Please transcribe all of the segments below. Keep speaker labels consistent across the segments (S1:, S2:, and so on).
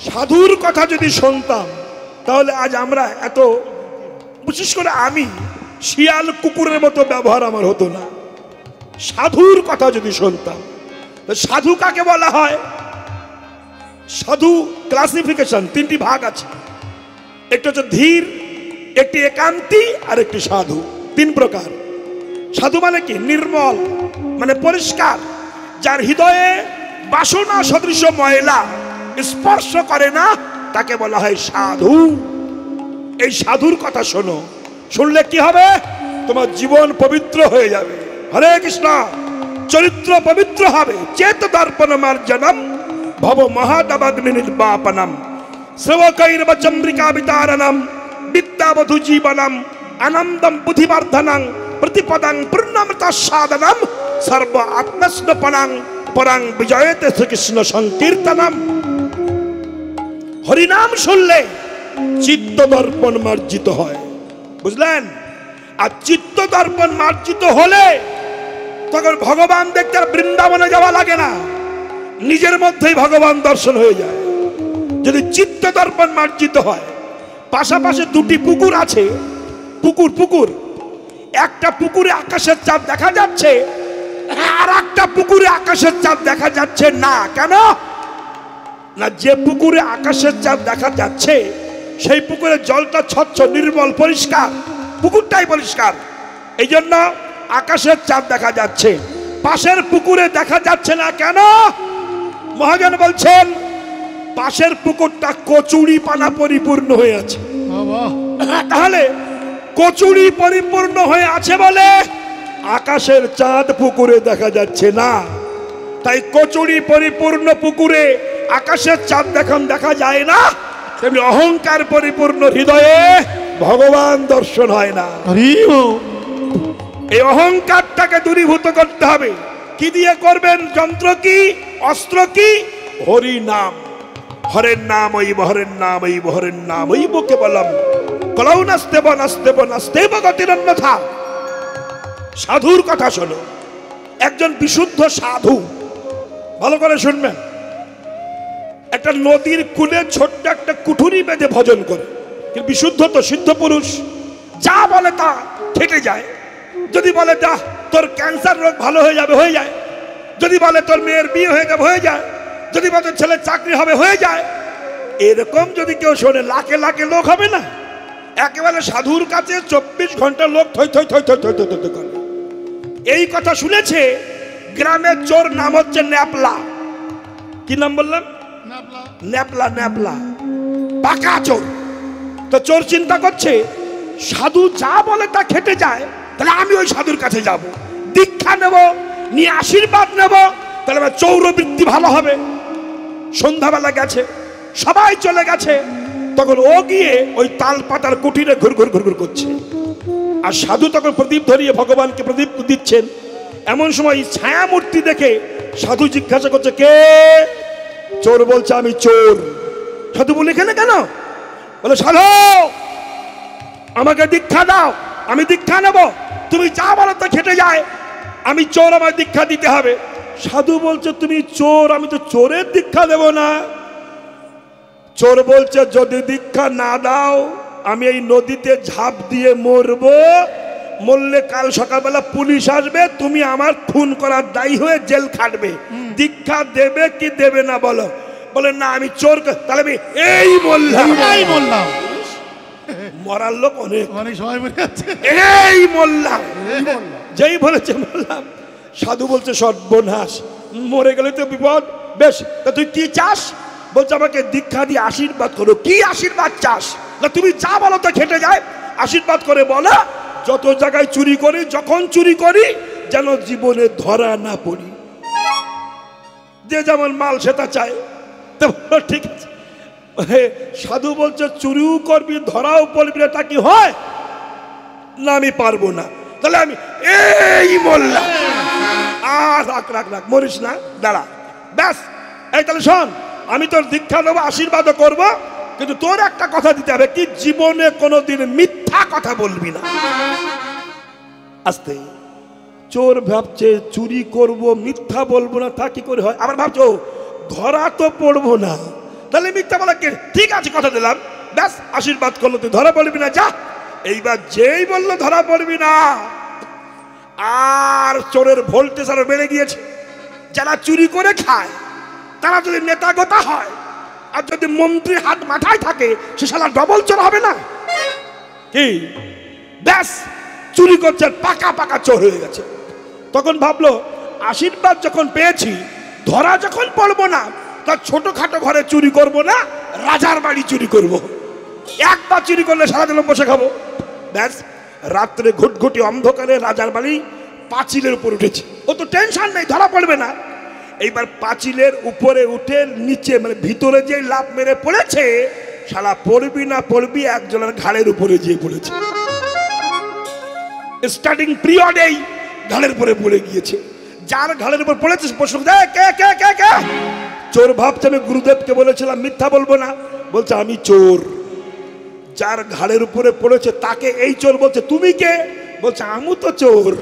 S1: সাধুর কথা যদি শুনতাম তাহলে আজ আমরা এত, বিশেষ করে আমি, শিয়াল কুকুরের মতো ব্যবহার আমার হতো না। সাধুর কথা যদি শুনতাম। সাধু কাকে বলা হয়? সাধু ক্লাসিফিকেশন তিনটি ভাগ আছে। একটা হচ্ছে ধীর, একটি একান্তি, আর একটি সাধু। তিন প্রকার। সাধু মানে কি? নির্মল, মানে পরিষ্কার, যার হৃদয়ে বাসনা সদৃশ ময়লা স্পর্শ করে না, তাকে বলা হয় সাধু। এই সাধুর কথা শোনো, শুনলে কি হবে? তোমার জীবন পবিত্র হয়ে যাবে। হরে কৃষ্ণ। চরিত্র পবিত্র হবে। চেত দর্পণ মার্জনম ভব মহাদবাগ্নি নির্বাপনম শ্রবকৈর্ব চন্দ্রিকা বিতারণম বিদ্যাবধূ জীবনম আনন্দম বুদ্ধিবর্ধনং প্রতিপদং পূর্ণমৃত সাধনম সর্ব আত্মস্নপনং পরং বিজয়তে শ্রীকৃষ্ণ সংকীর্তনম। হরিনাম শুনলে চিত্ত দর্পণ মার্জিত হয়, বুঝলেন? আর চিত্ত দর্পণ মার্জিত হলে তখন ভগবান দেখতে আর বৃন্দাবনে যাওয়া লাগে না, নিজের মধ্যেই ভগবান দর্শন হয়ে যায়। যদি চিত্ত দর্পণ মার্জিত হয়। পাশাপাশি দুটি পুকুর আছে। পুকুর একটা পুকুরে আকাশের চাঁদ দেখা যাচ্ছে, আর একটা পুকুরে আকাশের চাঁদ দেখা যাচ্ছে না। কেন না? যে পুকুরে আকাশের চাঁদ দেখা যাচ্ছে সেই পুকুরের জলটা স্বচ্ছ, নির্মল, পরিষ্কার। পুকুরটাই পরিষ্কার, এই জন্য আকাশের চাঁদ দেখা যাচ্ছে। পাশের পুকুরে দেখা যাচ্ছে না। কেন? মহাজন বলছেন পাশের পুকুরটা কচুরি পানা পরিপূর্ণ হয়ে আছে। তাহলে কচুরি পরিপূর্ণ হয়ে আছে বলে আকাশের চাঁদ পুকুরে দেখা যাচ্ছে না। তাই কচুরি পরিপূর্ণ পুকুরে আকাশের চাঁদ যখন দেখা যায় না, তেমনি অহংকার পরিপূর্ণ হৃদয়ে ভগবান দর্শন হয় না। এই অহংকারটাকে দূরীভূত করতে হবে। কি দিয়ে করবেন? যন্ত্র কি, অস্ত্র কি? হরি নাম। হরের নাম ঐব, হরের নাম ঐব, হরের নাম ঐব কেবলম কলৌ নাস্তেব নাস্তেব নাস্তেব গতিরন্যথা। সাধুর কথা শোনো। একজন বিশুদ্ধ সাধু, ভালো করে শুনবেন, একটা নদীর কূলে ছোট্ট একটা কুঠুরি বেঁধে ভজন করে। কিন্তু বিশুদ্ধ তো, সিদ্ধ পুরুষ, যা বলে তা খেটে যায়। যদি বলে যা তোর ক্যান্সার রোগ ভালো হয়ে যাবে, হয়ে যায়। যদি বলে তোর মেয়ের বিয়ে হয়ে যাবে, হয়ে যায়। যদি বলে ছেলের চাকরি হবে, হয়ে যায়। এরকম যদি কেউ শোনে, লাখে লাখে লোক হবে না? একেবারে সাধুর কাছে 24 ঘন্টা লোক থই থই থই থই থই থই করে। এই কথা শুনেছে গ্রামের চোর, নাম হচ্ছে ন্যাপলা। কি নাম বললাম? ন্যাপলা। ন্যাপলা পাকা চোর। তো চোর চিন্তা করছে সাধু যা বলে তা খেটে যায়, তাহলে আমি ওই সাধুর কাছে যাব, দীক্ষা নেব, নিয়ে আশীর্বাদ নেব, তাহলে আমার চৌরবৃত্তি ভালো হবে। সন্ধ্যাবেলা গেছে, সবাই চলে গেছে, তখন ও গিয়ে ওই তাল পাতার কুটিরে ঘুর ঘুর ঘুর ঘুর করছে। আর সাধু তখন প্রদীপ ধরিয়ে ভগবানকে প্রদীপ দিচ্ছেন। এমন সময় ছায়া মূর্তি দেখে সাধু জিজ্ঞাসা করছে, কে? চোর বলছে, আমি চোর। সাধু বলে, এখানে কেন? বলে, সাধু আমাকে দীক্ষা দাও, আমি দীক্ষা নেব। তুমি যা বলো তো খেটে যায়, আমি চোর, আমার দীক্ষা দিতে হবে। সাধু বলছে, তুমি চোর, আমি তো চোরের দীক্ষা দেব না। চোর বলছে, যদি দীক্ষা না দাও আমি এই নদীতে ঝাঁপ দিয়ে মরবো, মরলে কাল সকালবেলা পুলিশ আসবে, তুমি আমার খুন করার দায়ী হয়ে জেল খাটবে। দীক্ষা দেবে কি দেবে না বলো? বলে, না আমি চোর। তাহলে আমি এই বললাম, মরার লোক অনেক সময় এই বললাম, যেই বলেছে বললাম। সাধু বলছে, সর্বনাশ, মরে গেলে তো বিপদ। বেশ, তা তুই কি চাস? বলছে, আমাকে দীক্ষা দিয়ে আশীর্বাদ করো। কি আশীর্বাদ চাস? না তুমি যা বলো তো খেটে যায়, আশীর্বাদ করে বলো যত জায়গায় চুরি করি, যখন চুরি করি যেন জীবনে ধরা না পড়ি। যে যেমন মাল সেটা চায়। তো ঠিক আছে। সাধু বলছে, চুরিও করবি, ধরাও পড়বি, তা কি হয় না? আমি পারবো না। তাহলে আমি এই বললাম, আর রাখ রাখ রাখ, মরিস না, দাঁড়া, ব্যাস। এই তাহলে শোন, আমি তোর দীক্ষা দেবো, আশীর্বাদও করবো, কিন্তু তোর একটা কথা দিতে হবে, কি জীবনে কোনোদিন মিথ্যা কথা বলবি না। আস্তে। চোর ভাবছে চুরি করব, মিথ্যা বলবো না, তা কি করে হয়? আবার ভাবছো ধরা তো পড়বো না, তাহলে মিথ্যা বলা কে? ঠিক আছে কথা দিলাম, ব্যাস আশীর্বাদ করলো, তুই ধরা পড়বি না, যা। এইবার যেই বললো ধরা পড়বি না, আর চোরের ভোল্টেজ আরো বেড়ে গিয়েছে। যারা চুরি করে খায় তারা যদি নেতা গোতা হয়, আর যদি মন্ত্রী হাত মাথায় থাকে, সে শালা ডবল চোর হবে না কি? ব্যাস চুরি করছে, পাকা পাকা চোর হয়ে গেছে। তখন ভাবলো আশীর্বাদ যখন পেয়েছি, ধরা যখন পড়বো না, তার ছোটখাটো ঘরে চুরি করব না, রাজার বাড়ি চুরি করব। একবার চুরি করলে সারাদিন বসে খাবো। ব্যাস রাত্রে ঘুটঘুটি অন্ধকারে রাজার বাড়ি পাঁচিলের উপর উঠেছে। ও তো টেনশন নেই, ধরা পড়বে না। এইবার পাঁচিলের উপরে উঠে নিচে মানে ভিতরে যে লাফ মেরে পড়েছে, শালা পড়বি না পড়বি একজনের ঘাড়ের উপরে যেয়ে পড়েছে। স্টার্টিং পিরিয়ডেই ঘাড়ের উপরে পড়ে গিয়েছে। যার ঘাড়ের উপর পড়েছে প্রশ্ন, কে কে কে কে? চোর ভাবছে আমি গুরুদেবকে বলেছিলাম মিথ্যা বলবো না, বলছে আমি চোর। যার ঘাড়ের উপরে পড়েছে তাকে এই চোর বলছে তুমি কে? বলছে আমি তো চোর।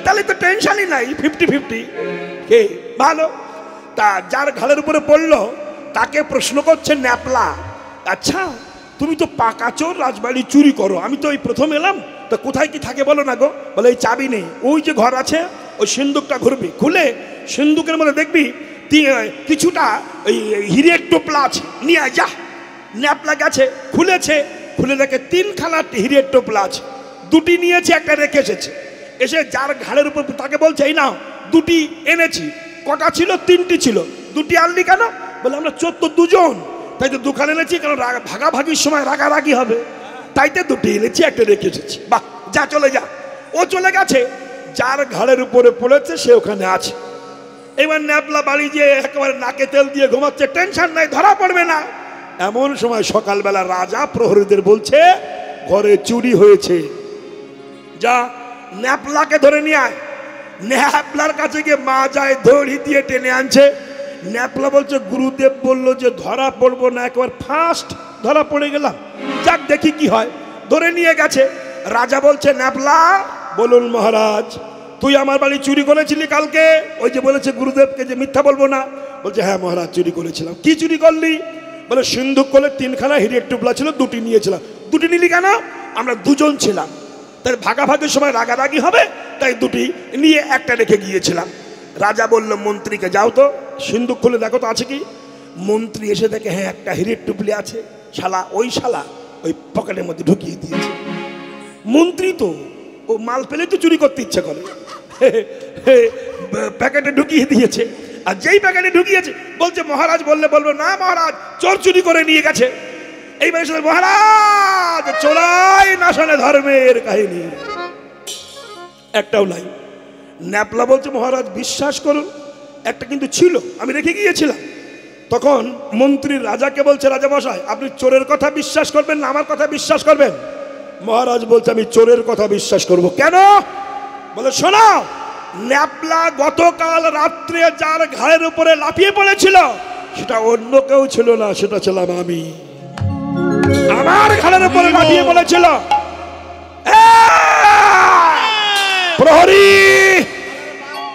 S1: তাহলে তো টেনশনই নাই, 50-50 কে ভালো। তা যার ঘাড়ের উপরে পড়লো তাকে প্রশ্ন করছে ন্যাপলা, আচ্ছা তুমি তো পাকা চোর, রাজবাড়ি চুরি করো, আমি তো এই প্রথম এলাম, তো কোথায় কি থাকে বলো না গো? বলে এই চাবি নেই, ওই যে ঘর আছে ওই সিন্দুকটা ঘুরবি, খুলে সিন্দুকের মধ্যে দেখবি কিছুটা ওই হিরের টোপলা আছে, নিয়ে যা। ন্যাপলা গেছে, খুলেছে, খুলে দেখে 3খানা হিরের টোপলা আছে, 2টি নিয়েছে, একটা রেখে এসেছে। এসে যার ঘাড়ের উপর তাকে বলছে এই নাও 2টি এনেছি। কটা ছিল? 3টি ছিল। 2টি আনলি কেন? বলে আমরা চোর তো 2 জন, তাই তো 2খান এনেছি, কারণ ভাগাভাগির সময় রাগারাগি হবে, তাইতে 2টি এনেছি, একটা রেখে এসেছি। বাহ, যা চলে যা। ও চলে গেছে, যার ঘাড়ের উপরে পড়েছে সে ওখানে আছে। এবার ন্যাপলা বাড়ি গিয়ে একেবারে নাকে তেল দিয়ে ঘুমাচ্ছে, টেনশন নাই, ধরা পড়বে না। এমন সময় সকালবেলা রাজা প্রহরীদের বলছে ঘরে চুরি হয়েছে, যা ন্যাপলাকে ধরে নিয়ে আয়। ন্যাপলার কাছে গিয়ে মা যায় দড়ি দিয়ে টেনে আনছে। ন্যাপলা বলছে গুরুদেব বলল যে ধরা পড়বো না, একবার ফার্স্ট ধরা পড়ে গেলাম, যাক দেখি কি হয়। ধরে নিয়ে গেছে। রাজা বলছে ন্যাপলা বলুন মহারাজ, তুই আমার বাড়ি চুরি করেছিলি কালকে? ওই যে বলেছে গুরুদেবকে যে মিথ্যা বলবো না। বলছে হ্যাঁ মহারাজ চুরি করেছিলাম। কি চুরি করলি? বলে সিন্ধুক করলে 3খানা হিরের টোপলা ছিল, 2টি নিয়েছিলাম। 2টি নিলি কেন? আমরা 2 জন ছিলাম, তাই ভাগাভাগির সময় রাগারাগি হবে, তাই 2টি নিয়ে একটা রেখে গিয়েছিলাম। রাজা বলল মন্ত্রীকে যাও তো সিন্ধুক খুলে দেখো তো আছে কি। মন্ত্রী এসে দেখে হ্যাঁ একটা হিরের টুপলি আছে, শালা ওই পকেটের মধ্যে ঢুকিয়ে দিয়েছে। মন্ত্রী তো ও মাল পেলে তো চুরি করতে ইচ্ছে করে, প্যাকেটে ঢুকিয়ে দিয়েছে। আর যেই প্যাকেটে ঢুকিয়েছে বলছে মহারাজ বললে বলবো না মহারাজ, চোর চুরি করে নিয়ে গেছে। এইবার মহারাজ চোরাই না শোনে ধর্মের কাহিনী একটাও নাই। ন্যাপলা বলছে মহারাজ বিশ্বাস করুন, একটা কিন্তু ছিল, আমি রেখে গিয়েছিলাম। তখন মন্ত্রী রাজাকে বলছে রাজা মশাই আপনি চোরের কথা বিশ্বাস করবেন না আমার কথা বিশ্বাস করবেন? মহারাজ বলছে আমি চোরের কথা বিশ্বাস করব। কেন? বলে শোনো, ন্যাপলা গতকাল রাত্রে যার ঘাড়ের উপরে লাফিয়ে পড়েছিল সেটা অন্য কেউ ছিল না, সেটা ছিলাম আমি। আমার ঘাড়ের উপরে লাফিয়ে পড়েছিল। প্রহরী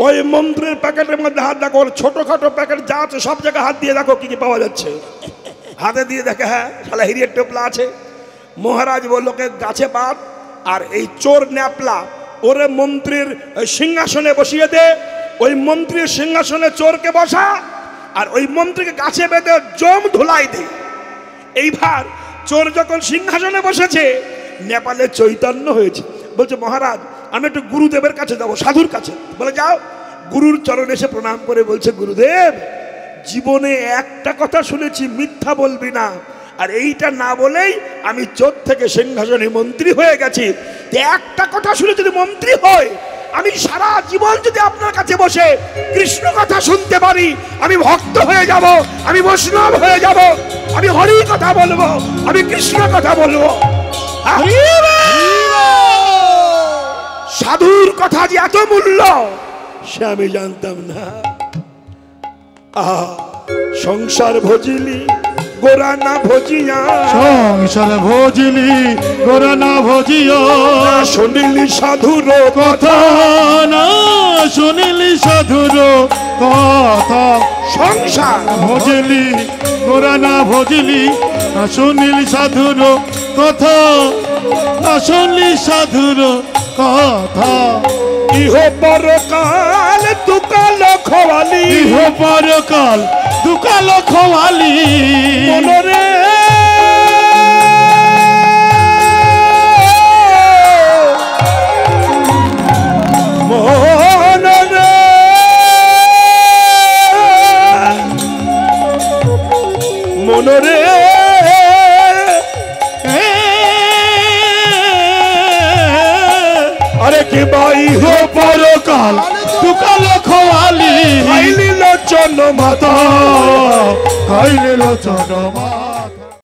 S1: ওই মন্ত্রীর প্যাকেটের মধ্যে হাত দেখো, ছোটখাটো প্যাকেট যা আছে সব জায়গায় হাত দিয়ে দেখো কি কি পাওয়া যাচ্ছে। হাতে দিয়ে দেখে হ্যাঁ শালা হিরের টোপলা আছে। মহারাজ বলল কে গাছে বাদ, আর এই চোর ন্যাপলা ওরে মন্ত্রীর সিংহাসনে বসিয়ে দে, ওই মন্ত্রীর সিংহাসনে চোরকে বসা, আর ওই মন্ত্রীকে গাছে বেঁধে জম ধুলাই দে। এইবার চোর যখন সিংহাসনে বসেছে নেপালে চৈতন্য হয়েছে, বলছে মহারাজ আমি একটু গুরুদেবের কাছে যাবো, সাধুর কাছে। বলে যাও। গুরুর চরণে এসে প্রণাম করে বলছে গুরুদেব জীবনে একটা কথা শুনেছি মিথ্যা বলবি না, আর এইটা না বলেই আমি চোর থেকে সিংহাসনে মন্ত্রী হয়ে গেছি। একটা কথা শুনে যদি মন্ত্রী হয়, আমি সারা জীবন যদি আপনার কাছে বসে কৃষ্ণ কথা শুনতে পারি, আমি ভক্ত হয়ে যাব, আমি বৈষ্ণব হয়ে যাব, আমি হরি কথা বলবো, আমি কৃষ্ণ কথা বলবো। সাধুর কথা যে এত মূল্য সে আমি জানতাম না। সংসার ভজিলি গোরা না ভজিয়া
S2: সংসার ভজিলি গোরা না ভজিয়া
S1: শুনিলি সাধুর
S2: কথা না শুনিলি সাধুর কথা
S1: সংসার
S2: ভজিলি গোরা না ভজিলি না শুনিলি সাধুর কথা না শুনলি সাধুর কথা
S1: ইহ পরকাল তুকাল খোয়ালি
S2: ইহ পরকাল দুকাল খোয়ালি
S1: মনরে মনরে মনরে আরে কি বাই হো
S2: পরকাল দুকাল খোয়ালি
S1: খাইলি লোচন মাতা
S2: খাইলে লোচন মা